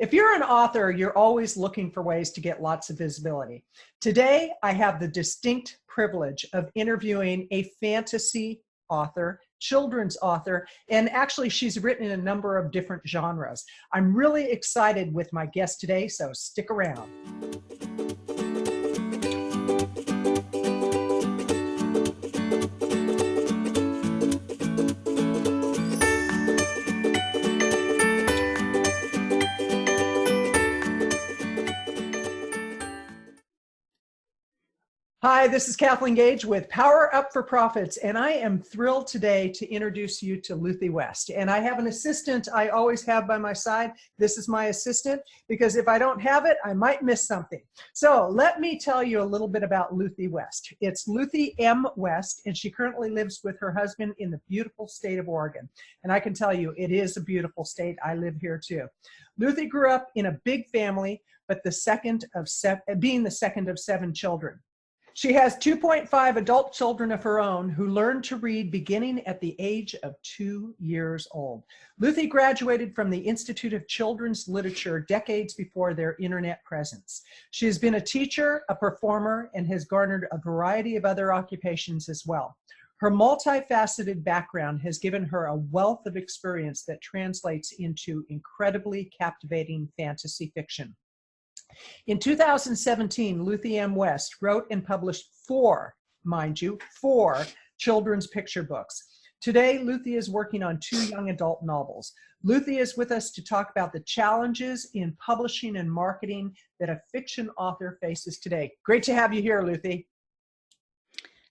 If you're an author, you're always looking for ways to get lots of visibility. Today, I have the distinct privilege of interviewing a fantasy author, children's author, and actually she's written in a number of different genres. I'm really excited with my guest today, so stick around. Hi, this is Kathleen Gage with Power Up for Profits, and I am thrilled today to introduce you to Luthie West. And I have an assistant I always have by my side. This is my assistant, because if I don't have it, I might miss something. So let me tell you a little bit about Luthie West. It's Luthie M West, and she currently lives with her husband in the beautiful state of Oregon. And I can tell you, it is a beautiful state. I live here too. Luthie grew up in a big family, but being the second of 7 children. She has 2.5 adult children of her own who learned to read beginning at the age of 2 years old. Luthie graduated from the Institute of Children's Literature decades before their internet presence. She has been a teacher, a performer, and has garnered a variety of other occupations as well. Her multifaceted background has given her a wealth of experience that translates into incredibly captivating fantasy fiction. In 2017, Luthie M West wrote and published 4 children's picture books. Today, Luthie is working on 2 young adult novels. Luthie is with us to talk about the challenges in publishing and marketing that a fiction author faces today. Great to have you here, Luthie.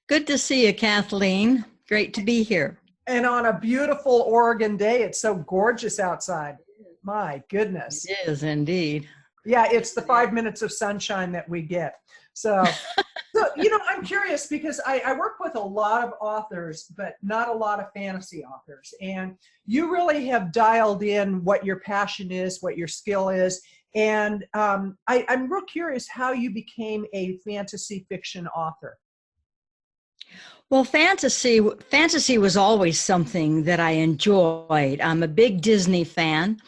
Good to see you, Kathleen. Great to be here. And on a beautiful Oregon day, it's so gorgeous outside. My goodness. It is indeed. Yeah, it's the 5 minutes of sunshine that we get. So, I'm curious because I work with a lot of authors, but not a lot of fantasy authors. And you really have dialed in what your passion is, what your skill is. And I'm real curious how you became a fantasy fiction author. Well, fantasy was always something that I enjoyed. I'm a big Disney fan,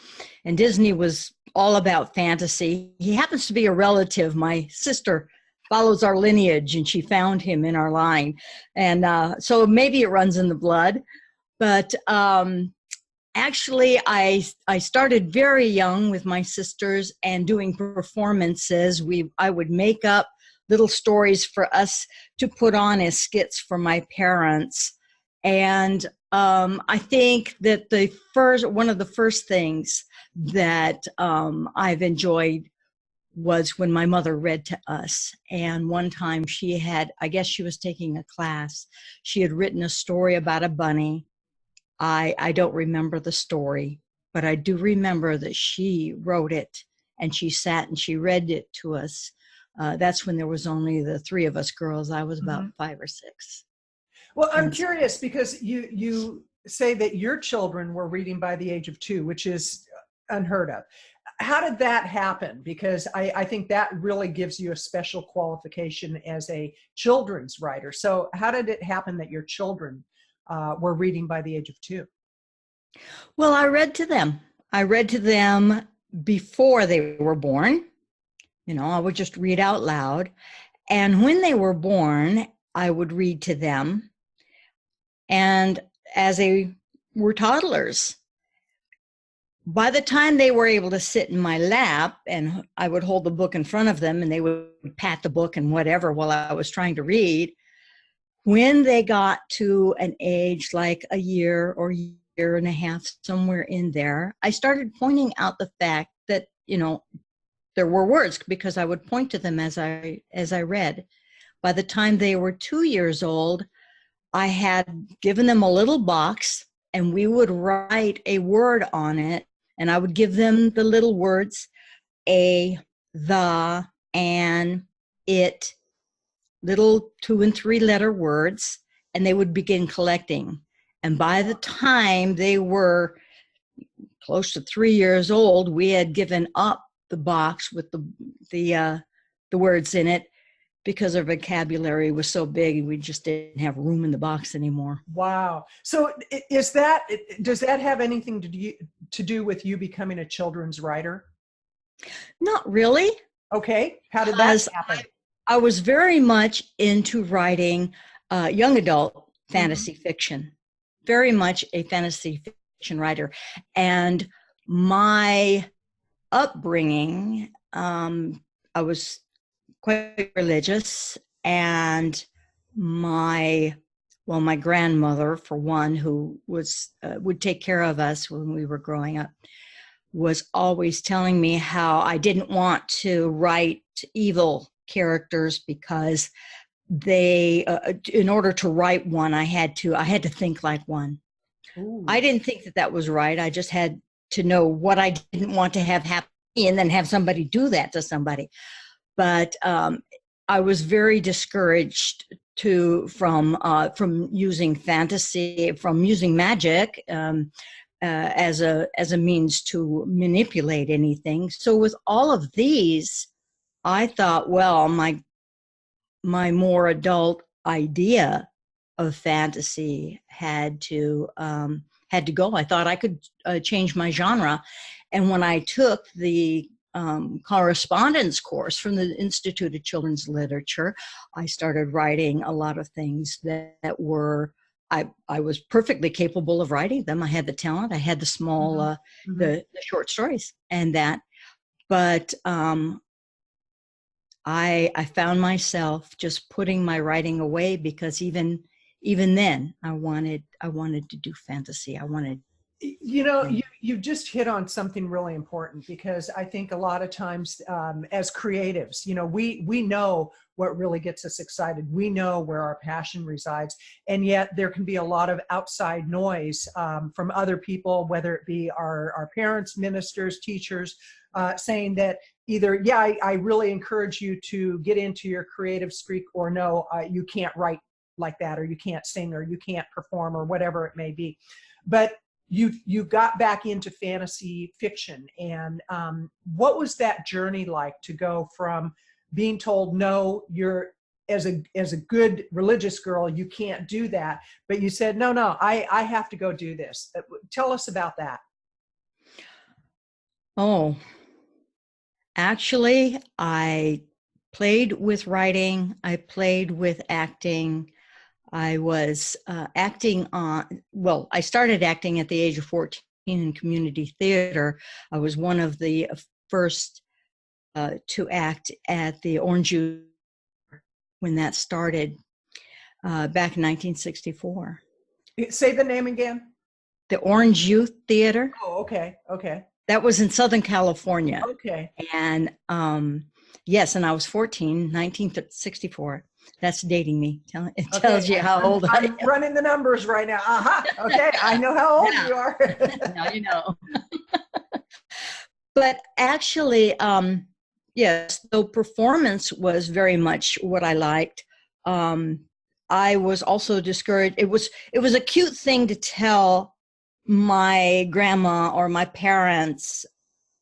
and Disney was all about fantasy. He happens to be a relative. My sister follows our lineage, and she found him in our line. And so maybe it runs in the blood. But actually, I started very young with my sisters and doing performances. I would make up little stories for us to put on as skits for my parents. And I think that one of the first things that I've enjoyed was when my mother read to us. And one time I guess she was taking a class. She had written a story about a bunny. I don't remember the story, but I do remember that she wrote it and she sat and she read it to us. That's when there was only the 3 of us girls. I was about 5 or 6. Well, I'm curious because you say that your children were reading by the age of 2, which is unheard of. How did that happen? Because I think that really gives you a special qualification as a children's writer. So how did it happen that your children were reading by the age of 2? Well, I read to them. I read to them before they were born. I would just read out loud. And when they were born, I would read to them. And as they were toddlers, by the time they were able to sit in my lap and I would hold the book in front of them and they would pat the book and whatever while I was trying to read, when they got to an age like a year or year and a half, somewhere in there, I started pointing out the fact that, there were words because I would point to them as I read. By the time they were 2 years old, I had given them a little box and we would write a word on it, and I would give them the little words, a, the, an, it, little 2 and 3 letter words, and they would begin collecting. And by the time they were close to 3 years old, we had given up the box with the words in it because our vocabulary was so big, we just didn't have room in the box anymore. Wow. So does that have anything to do with you becoming a children's writer? Not really, Okay. How did that because happen? I was very much into writing young adult Mhm. fantasy fiction, very much a fantasy fiction writer. And my upbringing, I was quite religious, and my grandmother, for one, who was would take care of us when we were growing up, was always telling me how I didn't want to write evil characters because they in order to write one, I had to think like one. I Ooh. didn't think that that was right. I just had to know what I didn't want to have happen and then have somebody do that to somebody. But I was very discouraged from using fantasy, from using magic as a means to manipulate anything. So with all of these, I thought, well, my more adult idea of fantasy had to go. I thought I could change my genre, and when I took the correspondence course from the Institute of Children's Literature, I started writing a lot of things that were. I was perfectly capable of writing them. I had the talent. I had the small, Mhm. Mhm. the short stories, and that. But I found myself just putting my writing away because even then I wanted to do fantasy. I wanted, You know, you know, you just hit on something really important, because I think a lot of times, as creatives, we know what really gets us excited. We know where our passion resides, and yet there can be a lot of outside noise from other people, whether it be our parents, ministers, teachers, saying that either, yeah, I really encourage you to get into your creative streak, or no, you can't write like that, or you can't sing, or you can't perform, or whatever it may be. But you got back into fantasy fiction, and what was that journey like, to go from being told, no, you're, as a good religious girl, you can't do that, but you said, no, no, I have to go do this. Tell us about that. oh, actually, I played with writing. I played with acting. I was acting well, I started acting at the age of 14 in community theater. I was one of the first to act at the Orange Youth when that started back in 1964. Say the name again. The Orange Youth Theater, Oh, okay, okay, that was in Southern California. okay. And yes, and I was 14, 1964. That's dating me. It Okay, tells you how old I I'm running the numbers right now. Aha. Okay, I know how old am. you are. Now you know. But actually, yes, though performance was very much what I liked. Um, I was also discouraged. It was a cute thing to tell my grandma or my parents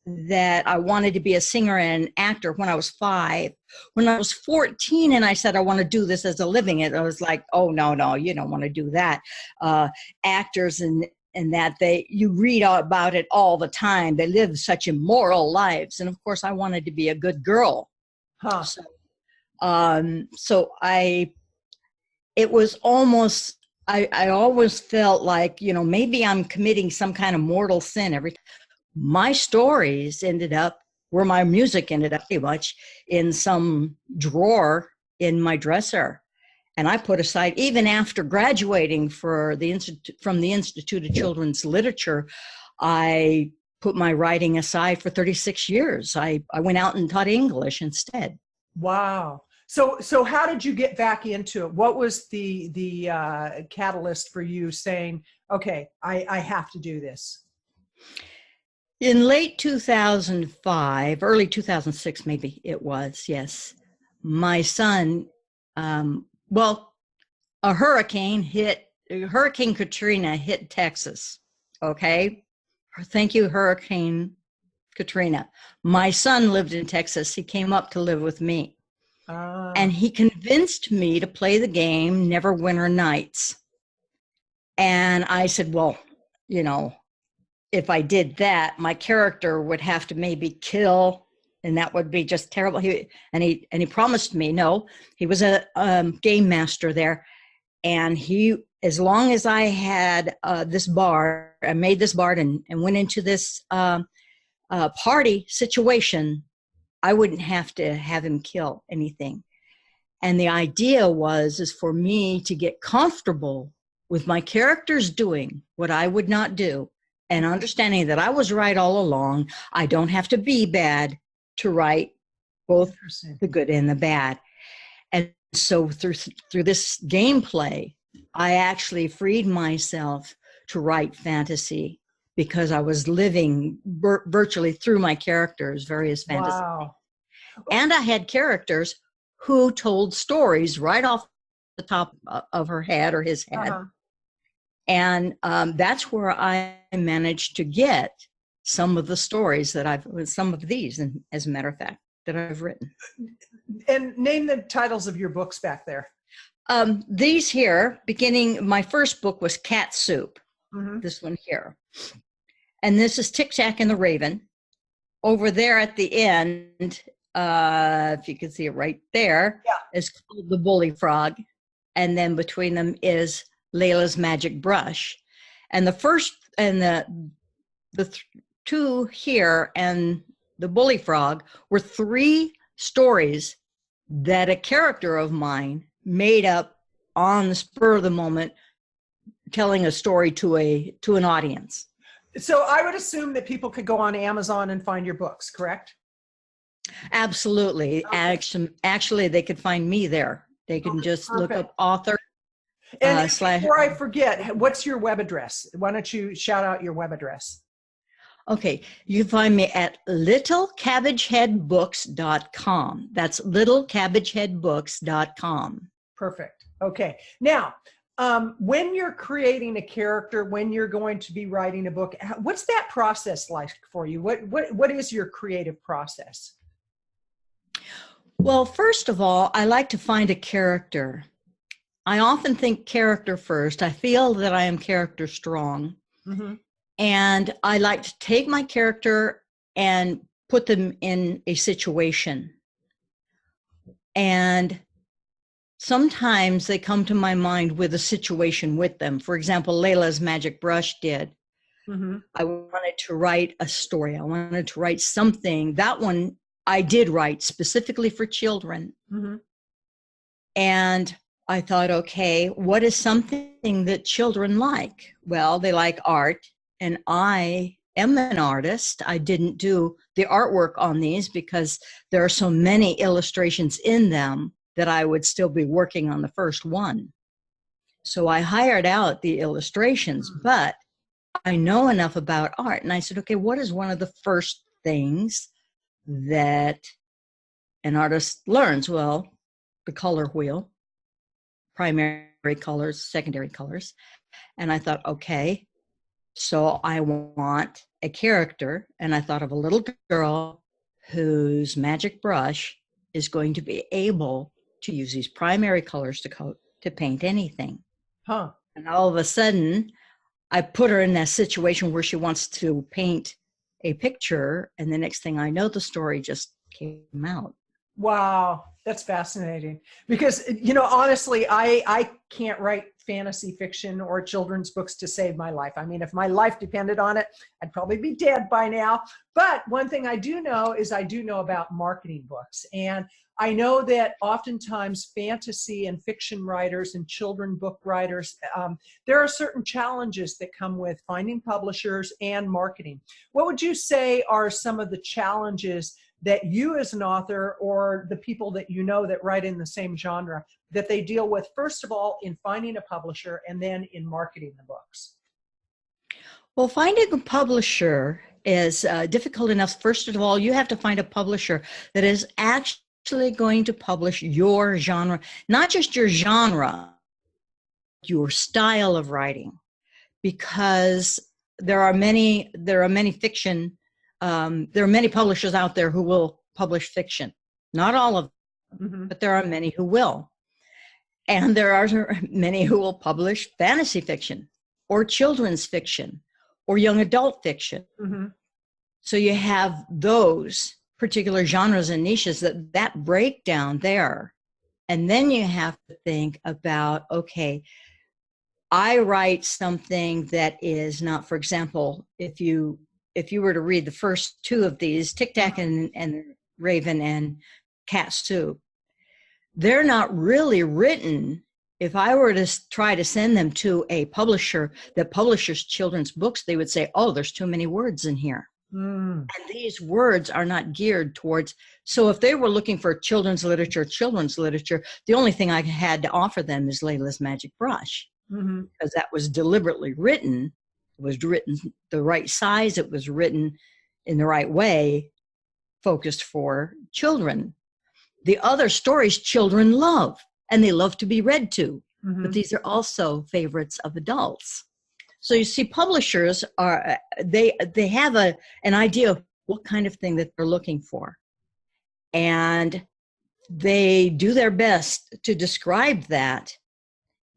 that I wanted to be a singer and an actor when I was 5. When I was 14 and I said, I want to do this as a living, it I was like, oh, no, no, you don't want to do that. Actors and that you read about it all the time. They live such immoral lives. And of course, I wanted to be a good girl. Huh. So it was almost, I always felt like, maybe I'm committing some kind of mortal sin every time. My stories ended up where my music ended up, pretty much in some drawer in my dresser. And I put aside, even after graduating from the Institute of Children's Literature, I put my writing aside for 36 years. I went out and taught English instead. Wow. So how did you get back into it? What was the catalyst for you saying, okay, I have to do this? In late 2005, early 2006, maybe it was, yes. My son, well, Hurricane Katrina hit Texas. Okay. Thank you, Hurricane Katrina. My son lived in Texas. He came up to live with me. And Ah, he convinced me to play the game Neverwinter Nights. And I said, well, you know, if I did that, my character would have to maybe kill and that would be just terrible. He promised me, no, he was a game master there. And he, as long as I had this bard, I made this bard and went into this party situation, I wouldn't have to have him kill anything. And the idea is for me to get comfortable with my characters doing what I would not do, and understanding that I was right all along. I don't have to be bad to write both the good and the bad. And so through this gameplay, I actually freed myself to write fantasy, because I was living virtually through my characters, various fantasies. Wow. And I had characters who told stories right off the top of her head or his head. Uh-huh. And that's where I managed to get some of the stories some of these, and as a matter of fact, that I've written. And name the titles of your books back there. These here, my first book was Cat Soup. Mm-hmm. This one here. And this is Tic Tac and the Raven. Over there at the end, if you can see it right there, is called The Bully Frog. And then between them is Layla's Magic Brush. And the first, and the two here and The Bully Frog were 3 stories that a character of mine made up on the spur of the moment, telling a story to an audience. So I would assume that people could go on Amazon and find your books, correct? Absolutely. Okay. Actually, they could find me there. They can just look up author. And before I forget, what's your web address? Why don't you shout out your web address? Okay. You can find me at littlecabbageheadbooks.com. That's littlecabbageheadbooks.com. Perfect. Okay. Now, when you're creating a character, when you're going to be writing a book, what's that process like for you? What is your creative process? Well, first of all, I like to find a character. I often think character first. I feel that I am character strong. Mm-hmm. And I like to take my character and put them in a situation. And sometimes they come to my mind with a situation with them. For example, Layla's Magic Brush did. Mm-hmm. I wanted to write a story. I wanted to write something. That one I did write specifically for children. Mm-hmm. And I thought, okay, what is something that children like? Well, they like art, and I am an artist. I didn't do the artwork on these because there are so many illustrations in them that I would still be working on the first one. So I hired out the illustrations, but I know enough about art. And I said, okay, what is one of the first things that an artist learns? Well, the color wheel, primary colors, secondary colors. And I thought, okay, so I want a character. And I thought of a little girl whose magic brush is going to be able to use these primary colors to paint anything. Huh. And all of a sudden, I put her in that situation where she wants to paint a picture, and the next thing I know, the story just came out. Wow, that's fascinating. Because, you know, honestly, I can't write fantasy fiction or children's books to save my life. I mean, if my life depended on it, I'd probably be dead by now. But one thing I do know is I do know about marketing books. And I know that oftentimes fantasy and fiction writers and children book writers, there are certain challenges that come with finding publishers and marketing. What would you say are some of the challenges that you as an author, or the people that you know that write in the same genre, that they deal with, first of all, in finding a publisher and then in marketing the books? Well, finding a publisher is difficult enough. First of all, you have to find a publisher that is actually going to publish your genre, not just your genre, your style of writing, because there are many fiction. There are many publishers out there who will publish fiction. Not all of them, mm-hmm. but there are many who will. And there are many who will publish fantasy fiction or children's fiction or young adult fiction. Mm-hmm. So you have those particular genres and niches, that breakdown there. And then you have to think about, okay, I write something that is not, for example, if you were to read the first two of these, Tic Tac and Raven and Cat Soup, they're not really written. If I were to try to send them to a publisher that publishes children's books, they would say, oh, there's too many words in here. And these words are not geared towards, so if they were looking for children's literature, the only thing I had to offer them is Layla's Magic Brush, because that was deliberately written. It was written the right size. It was written in the right way, focused for children. The other stories children love, and they love to be read to, but these are also favorites of adults. So you see, publishers are, they have an idea of what kind of thing that they're looking for. And they do their best to describe that,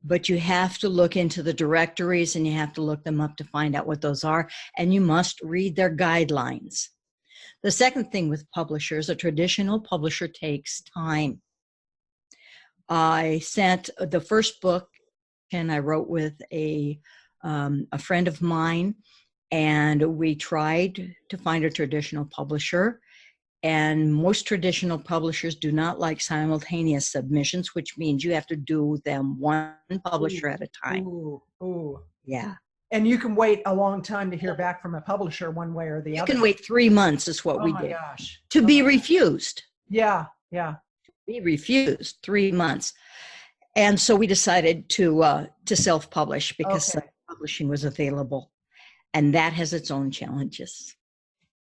but you have to look into the directories and you have to look them up to find out what those are. And you must read their guidelines. The second thing with publishers, a traditional publisher takes time. I sent the first book, and I wrote with a friend of mine, and we tried to find a traditional publisher. And most traditional publishers do not like simultaneous submissions, which means you have to do them one publisher at a time. Yeah. And you can wait a long time to hear back from a publisher one way or the other. You can wait 3 months is what we did. Oh my gosh. To be refused. Yeah. Be refused 3 months. And so we decided to self-publish because publishing was available. And that has its own challenges.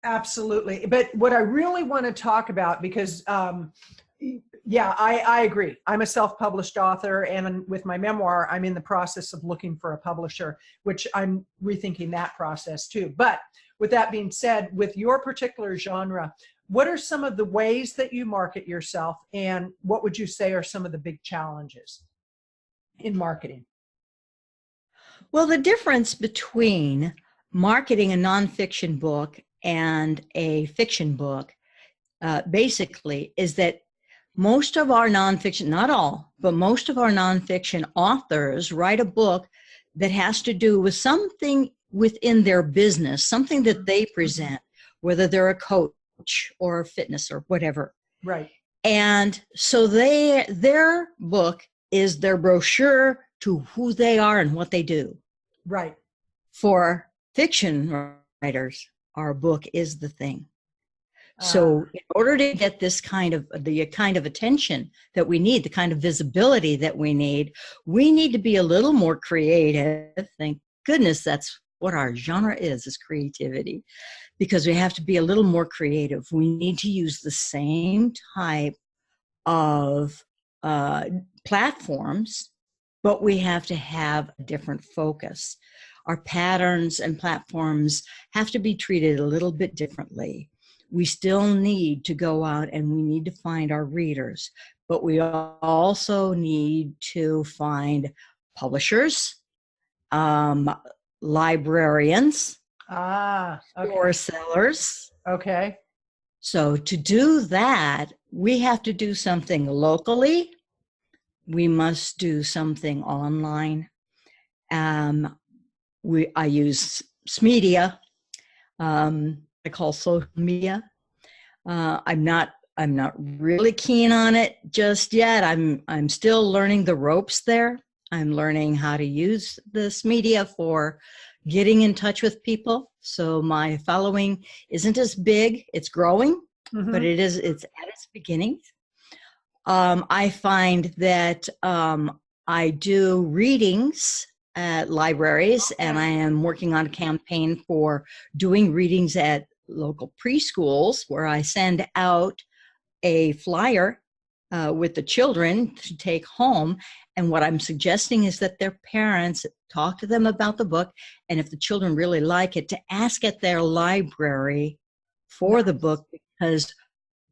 Absolutely. But what I really want to talk about, because I agree. I'm a self-published author, and with my memoir, I'm in the process of looking for a publisher, which I'm rethinking that process too. But with that being said, with your particular genre, what are some of the ways that you market yourself, and what would you say are some of the big challenges in marketing? Well, the difference between marketing a nonfiction book and a fiction book basically is that most of our nonfiction, not all, but most of our nonfiction authors write a book that has to do with something within their business, something that they present, whether they're a coach or a fitness or whatever. Right. And so their book is their brochure to who they are and what they do. Right. For fiction writers, our book is the thing. So in order to get this kind of attention that we need, the kind of visibility that we need to be a little more creative. Thank goodness that's what our genre is creativity, because we have to be a little more creative. We need to use the same type of platforms, but we have to have a different focus. Our patterns and platforms have to be treated a little bit differently. We still need to go out and we need to find our readers, but we also need to find publishers, librarians, or sellers. Okay. So to do that, we have to do something locally. We must do something online. I use media. I call social media. I'm not really keen on it just yet. I'm still learning the ropes there. I'm learning how to use this media for getting in touch with people. So my following isn't as big. It's growing, but it's at its beginnings. I find that I do readings at libraries, and I am working on a campaign for doing readings at local preschools, where I send out a flyer with the children to take home. And what I'm suggesting is that their parents talk to them about the book, and if the children really like it, to ask at their library for the book, because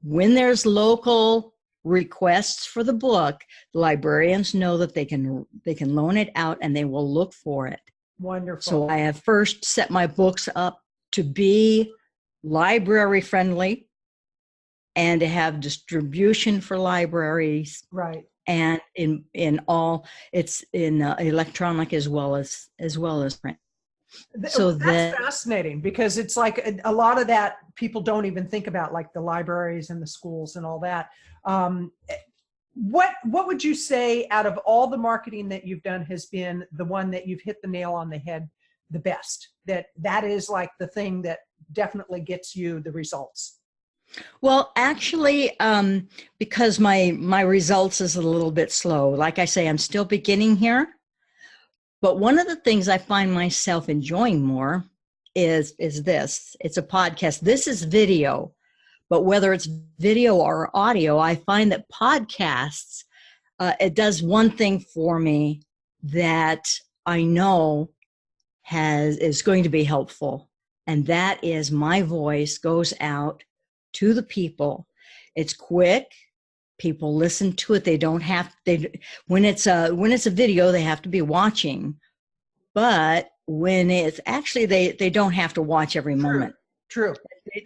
when there's local requests for the book, the librarians know that they can loan it out and they will look for it. Wonderful. So I have first set my books up to be library friendly, and to have distribution for libraries. Right. And in all, it's in electronic as well as print. So That's fascinating, because it's like a lot of that people don't even think about, like the libraries and the schools and all that. What would you say out of all the marketing that you've done has been the one that you've hit the nail on the head the best? That is like the thing that definitely gets you the results. Well, actually, because my results is a little bit slow. Like I say, I'm still beginning here. But one of the things I find myself enjoying more is this. It's a podcast. This is video, but whether it's video or audio, I find that podcasts, it does one thing for me that I know is going to be helpful. And that is my voice goes out to the people. It's quick. People listen to it. They don't have, when it's a video, they have to be watching. But when it's actually, they don't have to watch every moment. True.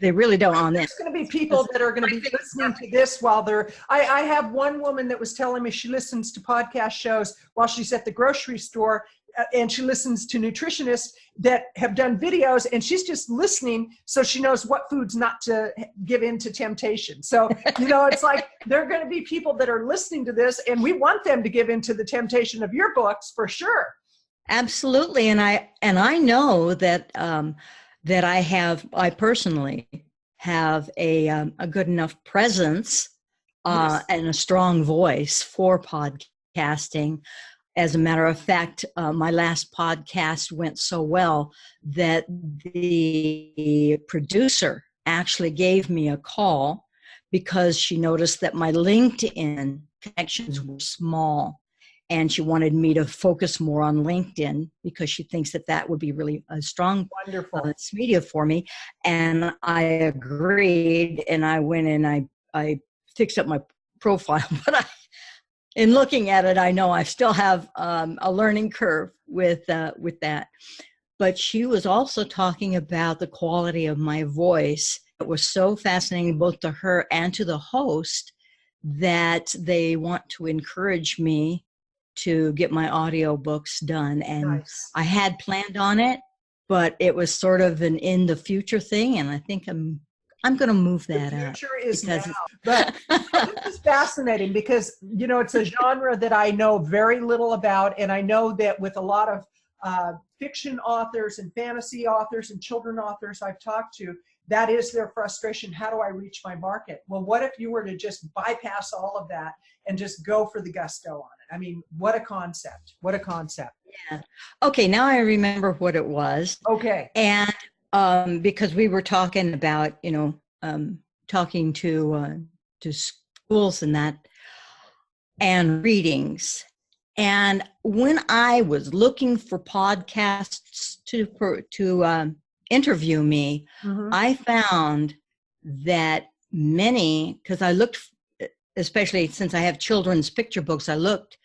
They really don't on this. There's going to be people that are going to be listening to this while they're, I have one woman that was telling me she listens to podcast shows while she's at the grocery store, and she listens to nutritionists that have done videos, and she's just listening so she knows what foods not to give in to temptation. So, it's like there are going to be people that are listening to this, and we want them to give into the temptation of your books for sure. Absolutely. And I know that, that I personally have a good enough presence Yes. and a strong voice for podcasting. As a matter of fact, my last podcast went so well that the producer actually gave me a call because she noticed that my LinkedIn connections were small. And she wanted me to focus more on LinkedIn because she thinks that would be really a strong media for me. And I agreed, and I went and I fixed up my profile. But in looking at it, I know I still have a learning curve with that. But she was also talking about the quality of my voice. It was so fascinating both to her and to the host that they want to encourage me to get my audio books done. And Nice. I had planned on it, but it was sort of an in the future thing. And I think I'm going to move that up. The future is now. But this is fascinating because, it's a genre that I know very little about. And I know that with a lot of fiction authors and fantasy authors and children authors I've talked to, that is their frustration. How do I reach my market? Well, what if you were to just bypass all of that and just go for the gusto on it? I mean, what a concept. What a concept. Yeah. Okay, now I remember what it was. Okay. And because we were talking about, talking to schools and that, and readings. And when I was looking for podcasts to interview me, Mm-hmm. I found that many, because I looked, especially since I have children's picture books, I looked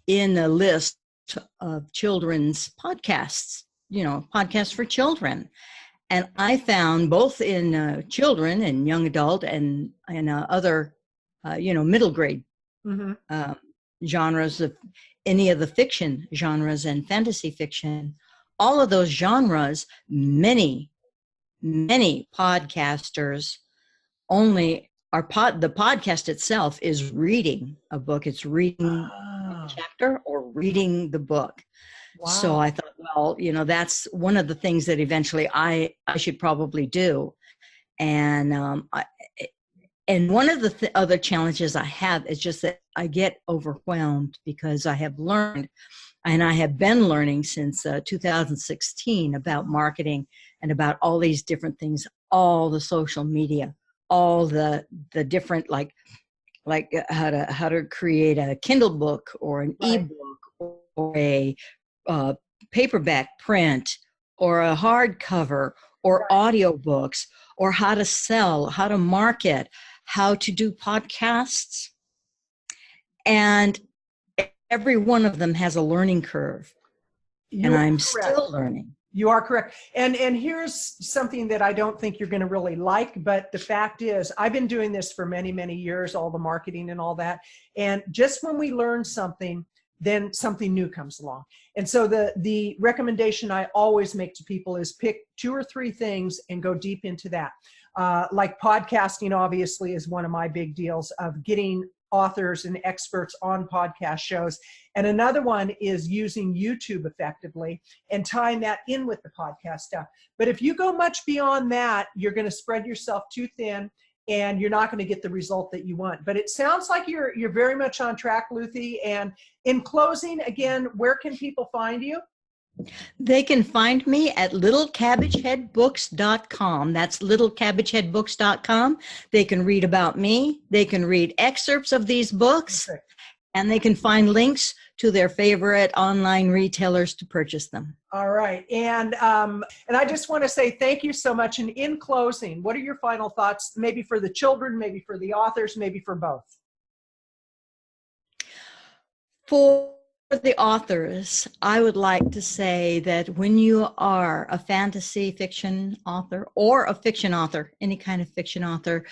in the list of children's podcasts, podcasts for children. And I found both in children and young adult and other, middle grade Mm-hmm. Genres of any of the fiction genres and fantasy fiction, all of those genres, many podcasters only are the podcast itself is reading a book. It's reading a chapter or reading the book. Wow. So I thought, well, that's one of the things that eventually I should probably do. And and one of the other challenges I have is just that I get overwhelmed because I have learned, and I have been learning since 2016 about marketing and about all these different things, all the social media, all the different like how to create a Kindle book or an ebook or a paperback print or a hardcover or audiobooks, or how to sell, how to market, how to do podcasts. And every one of them has a learning curve. And I'm still learning. You are correct. And here's something that I don't think you're going to really like, but the fact is I've been doing this for many, many years, all the marketing and all that. And just when we learn something, then something new comes along. And so the recommendation I always make to people is pick 2 or 3 things and go deep into that. Like podcasting, obviously, is one of my big deals of getting authors and experts on podcast shows. And another one is using YouTube effectively and tying that in with the podcast stuff. But if you go much beyond that, you're going to spread yourself too thin and you're not going to get the result that you want. But it sounds like you're very much on track, Luthie. And in closing, again, where can people find you? They can find me at littlecabbageheadbooks.com. That's littlecabbageheadbooks.com. They can read about me. They can read excerpts of these books. Perfect. And they can find links to their favorite online retailers to purchase them. All right. And I just want to say thank you so much. And in closing, what are your final thoughts, maybe for the children, maybe for the authors, maybe for both? For the authors, I would like to say that when you are a fantasy fiction author or a fiction author, any kind of fiction author,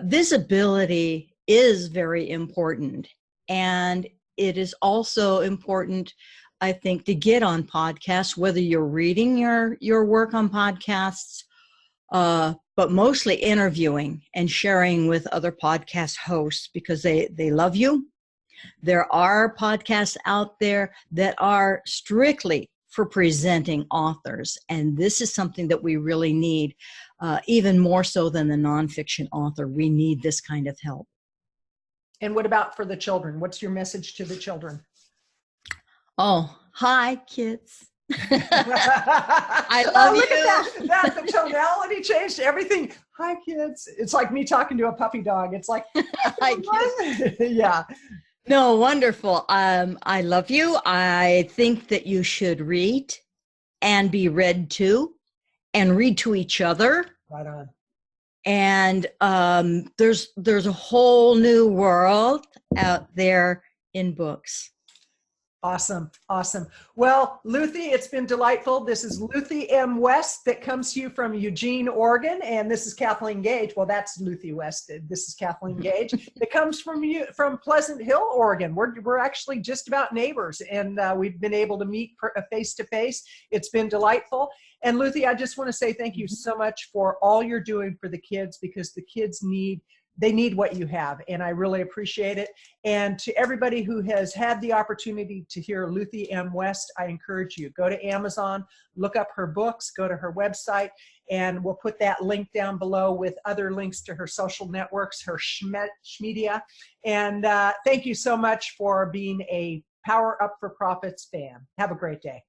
visibility is very important. And it is also important, I think, to get on podcasts, whether you're reading your work on podcasts, but mostly interviewing and sharing with other podcast hosts because they love you. There are podcasts out there that are strictly for presenting authors, and this is something that we really need, even more so than the nonfiction author. We need this kind of help. And what about for the children? What's your message to the children? Oh, hi, kids. I love you. Look at that. The tonality changed everything. Hi, kids. It's like me talking to a puppy dog. It's like, hi, kids. Yeah. No, wonderful. I love you. I think that you should read and be read to and read to each other. Right on. And there's a whole new world out there in books. Awesome. Awesome. Well, Luthie, it's been delightful. This is Luthie M West that comes to you from Eugene, Oregon. And this is Kathleen Gage. Well, that's Luthie West. This is Kathleen Gage. It comes from Pleasant Hill, Oregon. We're actually just about neighbors, and we've been able to meet face to face. It's been delightful. And Luthie, I just want to say thank you so much for all you're doing for the kids, because the kids need what you have, and I really appreciate it. And to everybody who has had the opportunity to hear Luthie M West, I encourage you, go to Amazon, look up her books, go to her website, and we'll put that link down below with other links to her social networks, her Schmedia. And thank you so much for being a Power Up for Profits fan. Have a great day.